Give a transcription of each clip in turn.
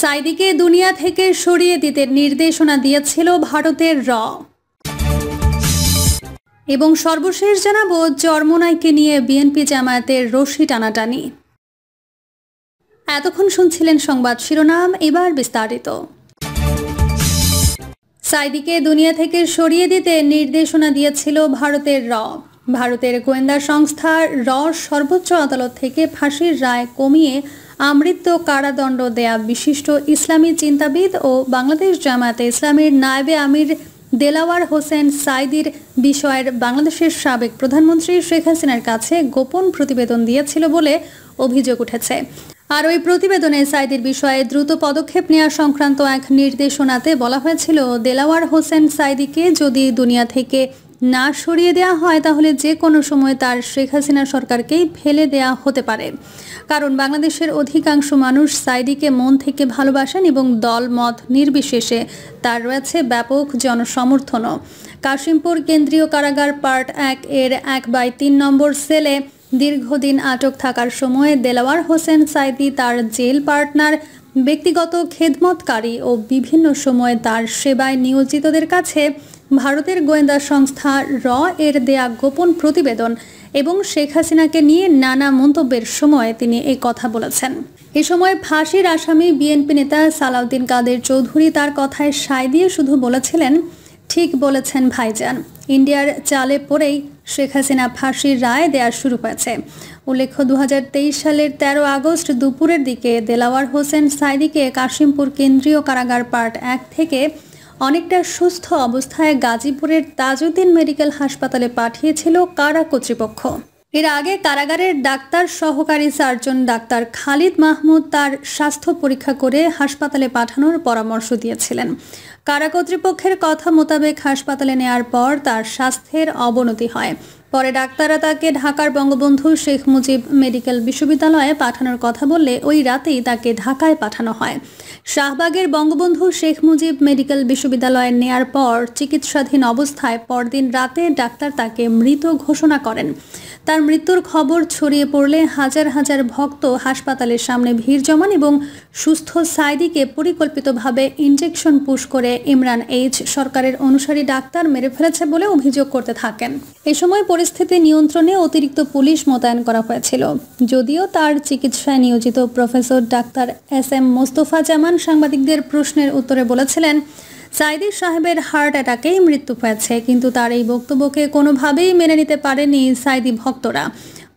সাইদিকে দুনিয়া থেকে সরিয়ে দিতে নির্দেশনা দিয়েছিল ভারতের র। এবং সর্বশেষ জানাবো চরমোনাইকে নিয়ে বিএনপি জামায়াতের রশি টানাটানি। এতক্ষণ শুনছিলেন সংবাদ শিরোনাম, এবার বিস্তারিত। সাইদিকে দুনিয়া থেকে সরিয়ে দিতে নির্দেশনা দিয়েছিল ভারতের র। ভারতের গোয়েন্দা সংস্থা র সর্বোচ্চ আদালত থেকে ফাঁসির রায় কমিয়ে আমৃত্যু কারাদণ্ড দেয়া বিশিষ্ট ইসলামী চিন্তাবিদ ও বাংলাদেশ জামায়াতে ইসলামীর নায়েবে আমির দেলাওয়ার হোসেন সাইদির বিষয়ের বাংলাদেশের সাবেক প্রধানমন্ত্রী শেখ হাসিনার কাছে গোপন প্রতিবেদন দিয়েছিল বলে অভিযোগ উঠেছে। আর ওই প্রতিবেদনে সাইদির বিষয়ে দ্রুত পদক্ষেপ নেওয়া সংক্রান্ত এক নির্দেশনাতে বলা হয়েছিল, দেলাওয়ার হোসেন সাইদিকে যদি দুনিয়া থেকে না সরিয়ে দেওয়া হয় তাহলে যে কোনো সময় তার শেখ হাসিনা সরকারকেই ফেলে দেওয়া হতে পারে। কারণ বাংলাদেশের অধিকাংশ মানুষ সাইদিকে মন থেকে ভালোবাসেন এবং দল মত নির্বিশেষে তার রয়েছে ব্যাপক জনসমর্থনও। কাশিমপুর কেন্দ্রীয় কারাগার পার্ট 1 এর 1/3 নম্বর সেলে দীর্ঘদিন আটক থাকার সময়ে দেলাওয়ার হোসেন সাইদি তার জেল পার্টনার, ব্যক্তিগত খেদমতকারী ও বিভিন্ন সময়ে তার সেবায় নিয়োজিতদের কাছে ভারতের গোয়েন্দা সংস্থা র এর দেয়া গোপন প্রতিবেদন এবং শেখ হাসিনাকে নিয়ে নানা মন্তব্যের সময় তিনি এই কথা বলেছেন। এ সময় ফাঁসির আসামি বিএনপি নেতা সালাউদ্দিন কাদের চৌধুরী তার কথায় সায় দিয়ে শুধু বলেছিলেন, ঠিক বলেছেন ভাইজান, ইন্ডিয়ার চালে পড়েই শেখ হাসিনা ফাঁসির রায় দেওয়া শুরু হয়েছে। উল্লেখ্য 2023 সালের 13 আগস্ট দুপুরের দিকে দেলাওয়ার হোসেন সাইদিকে কাশিমপুর কেন্দ্রীয় কারাগার পার্ট 1 থেকে অনেকটা সুস্থ অবস্থায় গাজীপুরের তাজউদ্দিন মেডিকেল হাসপাতালে পাঠিয়েছিল কারা কর্তৃপক্ষ। এর আগে কারাগারের ডাক্তার সহকারী সার্জন ডাক্তার খালিদ মাহমুদ তার স্বাস্থ্য পরীক্ষা করে হাসপাতালে পাঠানোর পরামর্শ দিয়েছিলেন। কারা কর্তৃপক্ষের কথা মোতাবেক হাসপাতালে নেয়ার পর তার স্বাস্থ্যের অবনতি হয়। পরে ডাক্তাররা তাকে ঢাকার বঙ্গবন্ধু শেখ মুজিব মেডিকেল বিশ্ববিদ্যালয়ে পাঠানোর কথা বললে ওই রাতেই তাকে ঢাকায় পাঠানো হয়। শাহবাগের বঙ্গবন্ধু শেখ মুজিব মেডিকেল বিশ্ববিদ্যালয়ে নেয়ার পর চিকিৎসাধীন অবস্থায় পরদিন রাতে ডাক্তার তাকে মৃত ঘোষণা করেন। তার মৃত্যুর খবর ছড়িয়ে পড়লে হাজার হাজার ভক্ত হাসপাতালের সামনে ভিড় জমান এবং সুস্থ সাইদিকে পরিকল্পিতভাবে ইনজেকশন পুশ করে ইমরান এইচ সরকারের অনুসারী ডাক্তার মেরে ফেলেছে বলে অভিযোগ করতে থাকেন। এ সময় পরিস্থিতি নিয়ন্ত্রণে অতিরিক্ত পুলিশ মোতায়েন করা হয়েছিল। যদিও তার চিকিৎসায় নিয়োজিত প্রফেসর ডাক্তার SM মোস্তফা জামান সাংবাদিকদের প্রশ্নের উত্তরে বলেছিলেন, সাইদি সাহেবের হার্ট অ্যাটাকেই মৃত্যু হয়েছে, কিন্তু তার এই বক্তব্যকে কোনোভাবেই মেনে নিতে পারেনি সাইদি ভক্তরা।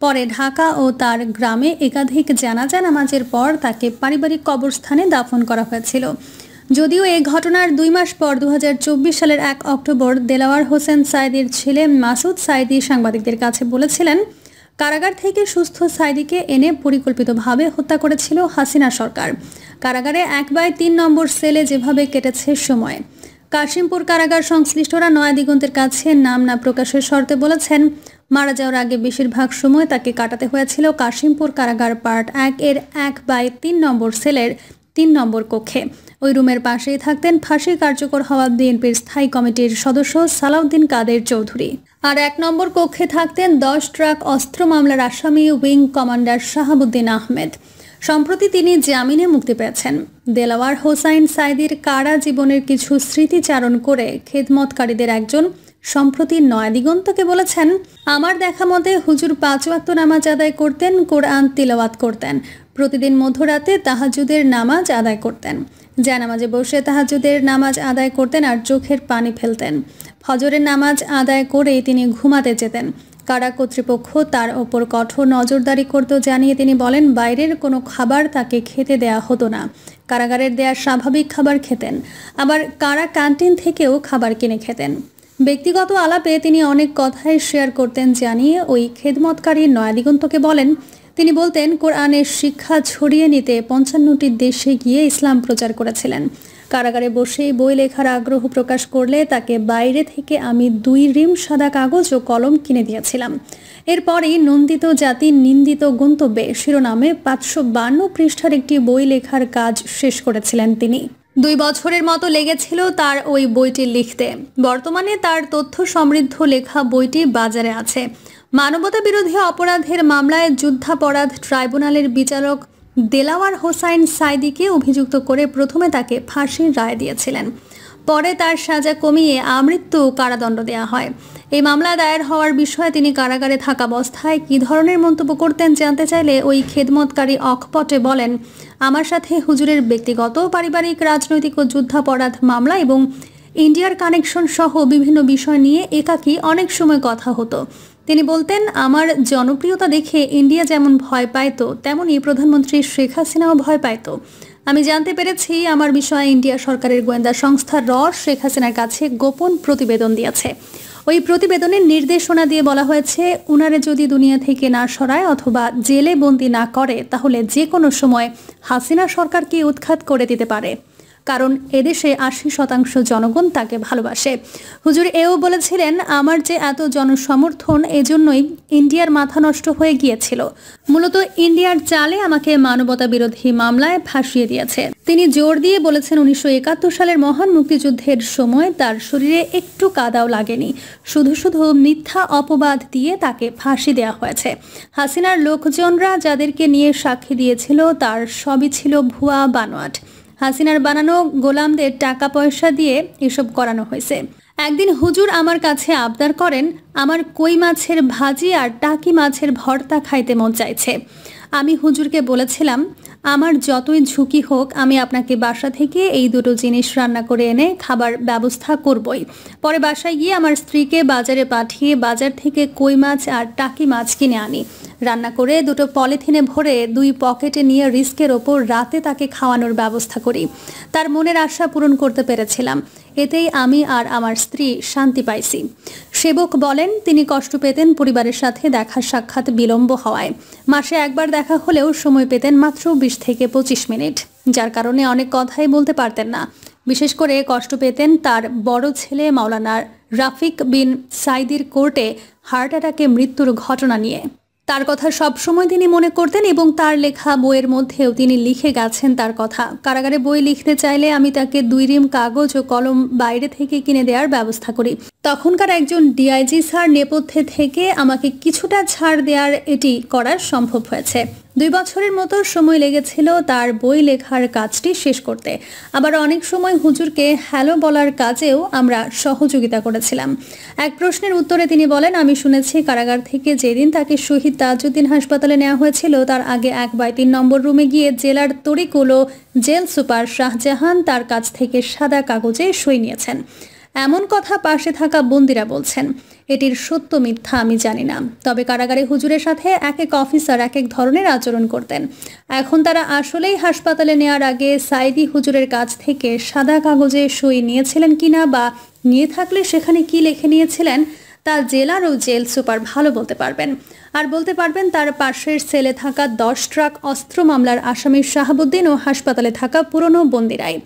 পরে ঢাকা ও তার গ্রামে একাধিক জানাজা নামাজের পর তাকে পারিবারিক কবরস্থানে দাফন করা হয়েছিল। যদিও এই ঘটনার 2 মাস পর 2024 সালের 1 অক্টোবর দেলাওয়ার হোসেন সাইদির ছেলে মাসুদ সাইদি সাংবাদিকদের কাছে বলেছিলেন, কারাগার থেকে সুস্থ সাইদিকে এনে পরিকল্পিতভাবে হত্যা করেছিল হাসিনা সরকার। কারাগারে 1/3 নম্বর সেলে যেভাবে কেটেছে সময়। কাশিমপুর কারাগার সংশ্লিষ্টরা নয়া দিগন্তের কাছে নাম না প্রকাশের শর্তে বলেছেন, মারা যাওয়ার আগে বেশিরভাগ সময় তাকে কাটাতে হয়েছিল কাশিমপুর কারাগার পার্ট 1 এর 1/3 নম্বর সেলের 3 নম্বর কক্ষে। ওই রুমের পাশেই থাকতেন ফাঁসি কার্যকর হওয়া বিএনপির স্থায়ী কমিটির সদস্য সালাউদ্দিন কাদের চৌধুরী। আর 1 নম্বর কক্ষে থাকতেন 10 ট্রাক অস্ত্র মামলার আসামি উইং কমান্ডার শাহাবুদ্দিন আহমেদ। সম্প্রতি তিনি জামিনে মুক্তি পেয়েছেন। দেলাওয়ার হোসাইন সাইদির কারা জীবনের কিছু স্মৃতিচারণ করে খেদমতকারীদের একজন সম্প্রতি নয়াদিগন্তকে বলেছেন, আমার দেখা মতে হুজুর 5 ওয়াক্ত নামাজ আদায় করতেন, কোরআন তিলাওয়াত করতেন, প্রতিদিন মধ্যরাতে তাহাজ্জুদের নামাজ আদায় করতেন, জানামাজে বসে তাহাজ্জুদের নামাজ আদায় করতেন আর চোখের পানি ফেলতেন। ফজরের নামাজ আদায় করে তিনি ঘুমাতে যেতেন। কারা কর্তৃপক্ষ তার ওপর কঠোর নজরদারি করত জানিয়ে তিনি বলেন, বাইরের কোনো খাবার তাকে খেতে দেয়া হতো না। কারাগারের দেয়া স্বাভাবিক খাবার খেতেন, আবার কারা ক্যান্টিন থেকেও খাবার কিনে খেতেন। ব্যক্তিগত আলাপে তিনি অনেক কথাই শেয়ার করতেন জানিয়ে ওই খেদমতকারী নয়াদিগন্তকে বলেন, তিনি বলতেন, কোরআনের শিক্ষা ছড়িয়ে নিতে 55টি দেশে গিয়ে ইসলাম প্রচার করেছিলেন। কারাগারে বসেই বই লেখার আগ্রহ প্রকাশ করলে তাকে বাইরে থেকে আমি 2 রিম সাদা কাগজ ও কলম কিনে দিয়েছিলাম। এরপরই নন্দিত জাতি নিন্দিত গন্তব্যে শিরোনামে 552 পৃষ্ঠার একটি বই লেখার কাজ শেষ করেছিলেন তিনি। 2 বছরের মতো লেগেছিল তার ওই বইটি লিখতে। বর্তমানে তার তথ্য সমৃদ্ধ লেখা বইটি বাজারে আছে। মানবতা বিরোধী অপরাধের মামলায় যুদ্ধাপরাধ ট্রাইব্যুনালের বিচারক দেলাওয়ার হোসাইন সাইদিকে অভিযুক্ত করে প্রথমে তাকে ফাঁসির রায় দিয়েছিলেন। পরে তার সাজা কমিয়ে আমৃত্যু কারাদণ্ড দেওয়া হয়। এই মামলা দায়ের হওয়ার বিষয়ে তিনি কারাগারে থাকাবস্থায় কী ধরনের মন্তব্য করতেন জানতে চাইলে ওই খেদমতকারী অকপটে বলেন, আমার সাথে হুজুরের ব্যক্তিগত, পারিবারিক, রাজনৈতিক ও যুদ্ধাপরাধ মামলা এবং ইন্ডিয়ার কানেকশন সহ বিভিন্ন বিষয় নিয়ে একাকী অনেক সময় কথা হতো। তিনি বলতেন, আমার জনপ্রিয়তা দেখে ইন্ডিয়া যেমন ভয় পাইত তেমনই প্রধানমন্ত্রী শেখ হাসিনাও ভয় পাইত। আমি জানতে পেরেছি আমার বিষয়ে ইন্ডিয়া সরকারের গোয়েন্দা সংস্থা র শেখ হাসিনার কাছে গোপন প্রতিবেদন দিয়েছে। ওই প্রতিবেদনের নির্দেশনা দিয়ে বলা হয়েছে, উনারে যদি দুনিয়া থেকে না সরায় অথবা জেলে বন্দি না করে তাহলে যে কোনো সময় হাসিনা সরকারকে উৎখাত করে দিতে পারে, কারণ এদেশে ৮০% জনগণ তাকে ভালোবাসে। হুজুর এও বলেছিলেন, আমার যে এত জনসমর্থন এজন্যই ইন্ডিয়ার মাথা নষ্ট হয়ে গিয়েছিল। মূলত ইন্ডিয়ার চালে আমাকে মানবতা বিরোধী মামলায় ফাঁসিয়ে দিয়েছে। তিনি জোর দিয়ে বলেছেন, ১৯৭১ সালের মহান মুক্তিযুদ্ধের সময় তার শরীরে একটু কাদাও লাগেনি, শুধু শুধু মিথ্যা অপবাদ দিয়ে তাকে ফাঁসি দেওয়া হয়েছে। হাসিনার লোকজনরা যাদেরকে নিয়ে সাক্ষী দিয়েছিল তার সবই ছিল ভুয়া বানোয়াট। হাসিনার বানানো গোলামদের টাকা পয়সা দিয়ে এসব করানো হয়েছে। একদিন হুজুর আমার কাছে আবদার করেন, আমার কই মাছের ভাজি আর টাকি মাছের ভর্তা খাইতে মন চাইছে। আমি হুজুরকে বলেছিলাম, আমার যতই ঝুঁকি হোক আমি আপনাকে বাসা থেকে এই দুটো জিনিস রান্না করে এনে খাবার ব্যবস্থা করবই। পরে বাসায় গিয়ে আমার স্ত্রীকে বাজারে পাঠিয়ে বাজার থেকে কই মাছ আর টাকি মাছ কিনে আনি। রান্না করে দুটো পলিথিনে ভরে 2 পকেটে নিয়ে রিস্কের ওপর রাতে তাকে খাওয়ানোর ব্যবস্থা করি। তার মনের আশা পূরণ করতে পেরেছিলাম। এতেই আমি আর আমার স্ত্রী শান্তি পাইছি। সেবক বলেন, তিনি কষ্ট পেতেন পরিবারের সাথে দেখা সাক্ষাৎ বিলম্ব হওয়ায়। মাসে একবার দেখা হলেও সময় পেতেন মাত্র 20 থেকে 25 মিনিট, যার কারণে অনেক কথাই বলতে পারতেন না। বিশেষ করে কষ্ট পেতেন তার বড় ছেলে মাওলানা রাফিক বিন সাইদির কোর্টে হার্ট অ্যাটাকে মৃত্যুর ঘটনা নিয়ে। তার কথা সবসময় তিনি মনে করতেন এবং তার লেখা বইয়ের মধ্যেও তিনি লিখে গেছেন তার কথা। কারাগারে বই লিখতে চাইলে আমি তাকে 2 রিম কাগজ ও কলম বাইরে থেকে কিনে দেওয়ার ব্যবস্থা করি। তখনকার একজন ডিআইজি স্যার নেপথ্যে থেকে আমাকে কিছুটা ছাড় দেওয়ার এটি করা সম্ভব হয়েছে। 2 বছরের মতো সময় লেগেছিল তার বই লেখার কাজটি শেষ করতে। আবার অনেক সময় হুজুরকে হ্যালো বলার কাজেও আমরা সহযোগিতা করেছিলাম। এক প্রশ্নের উত্তরে তিনি বলেন, আমি শুনেছি কারাগার থেকে যেদিন তাকে শহীদ তাজউদ্দিন হাসপাতালে নেওয়া হয়েছিল তার আগে 1/3 নম্বর রুমে গিয়ে জেলার তরিকুল ও জেল সুপার শাহজাহান তার কাছ থেকে সাদা কাগজে সই নিয়েছেন। এমন কথা পাশে থাকা বন্দিরা বলছেন। এটির সত্য মিথ্যা আমি জানি না, তবে কারাগারে হুজুরের সাথে এক এক অফিসার এক এক ধরনের আচরণ করতেন। এখন তারা আসলেই হাসপাতালে নেওয়ার আগে সাইদি হুজুরের কাছ থেকে সাদা কাগজে সই নিয়েছিলেন কিনা বা নিয়ে থাকলে সেখানে কি লিখে নিয়েছিলেন তা জেলার ও জেল সুপার ভালো বলতে পারবেন। আর বলতে পারবেন তার পাশের সেলে থাকা 10 ট্রাক অস্ত্র মামলার আসামি শাহাবুদ্দিন ও হাসপাতালে থাকা পুরনো বন্দিরাই।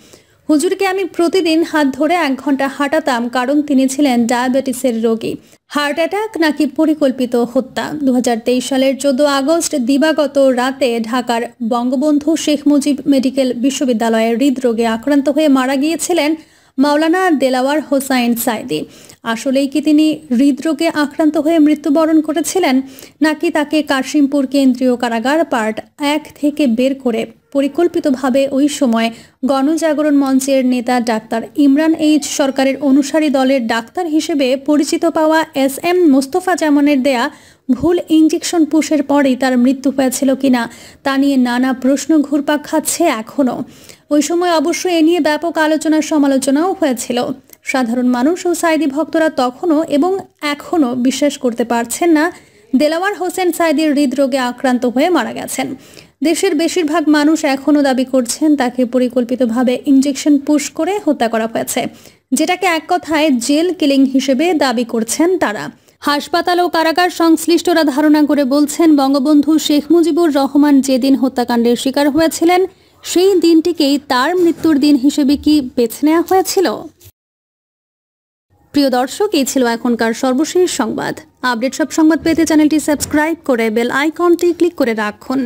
হুজুরকে আমি প্রতিদিন হাত ধরে 1 ঘন্টা হাঁটাতাম, কারণ তিনি ছিলেন ডায়াবেটিসের রোগী। হার্ট অ্যাটাক নাকি পরিকল্পিত হত্যা? 2023 সালের 14 আগস্ট দিবাগত রাতে ঢাকার বঙ্গবন্ধু শেখ মুজিব মেডিকেল বিশ্ববিদ্যালয়ে হৃদরোগে আক্রান্ত হয়ে মারা গিয়েছিলেন মাওলানা দেলাওয়ার হোসাইন সাইদি। আসলেই কি তিনি হৃদরোগে আক্রান্ত হয়ে মৃত্যুবরণ করেছিলেন, নাকি তাকে কাশিমপুর কেন্দ্রীয় কারাগার পার্ট 1 থেকে বের করে পরিকল্পিতভাবে ওই সময় গণজাগরণ মঞ্চের নেতা ডাক্তার ইমরান এইচ সরকারের অনুসারী দলের ডাক্তার হিসেবে পরিচিত পাওয়া SM মোস্তফা জামানের দেয়া ভুল ইঞ্জেকশন পুশের পরেই তার মৃত্যু হয়েছিল কিনা তা নিয়ে নানা প্রশ্ন ঘুরপাক খাচ্ছে এখনও। ওই সময় অবশ্য এ নিয়ে ব্যাপক আলোচনা সমালোচনাও হয়েছিল। সাধারণ মানুষ ও সাইদি ভক্তরা তখনও এবং এখনও বিশ্বাস করতে পারছেন না দেলাওয়ার হোসেন সাইদির হৃদরোগে আক্রান্ত হয়ে মারা গেছেন। দেশের বেশিরভাগ মানুষ এখনও দাবি করছেন তাকে পরিকল্পিতভাবে ইঞ্জেকশন পুশ করে হত্যা করা হয়েছে, যেটাকে এক কথায় জেল কিলিং হিসেবে দাবি করছেন তারা। হাসপাতাল ও কারাগার সংশ্লিষ্টরা ধারণা করে বলছেন, বঙ্গবন্ধু শেখ মুজিবুর রহমান যেদিন হত্যাকাণ্ডের শিকার হয়েছিলেন সেই দিনটিকেই তার মৃত্যুর দিন হিসেবে কি বেছে নেওয়া হয়েছিল? প্রিয় দর্শক, এই ছিল এখনকার সর্বশেষ সংবাদ। আপডেট সব সংবাদ পেতে চ্যানেলটি সাবস্ক্রাইব করে বেল আইকনটি ক্লিক করে রাখুন।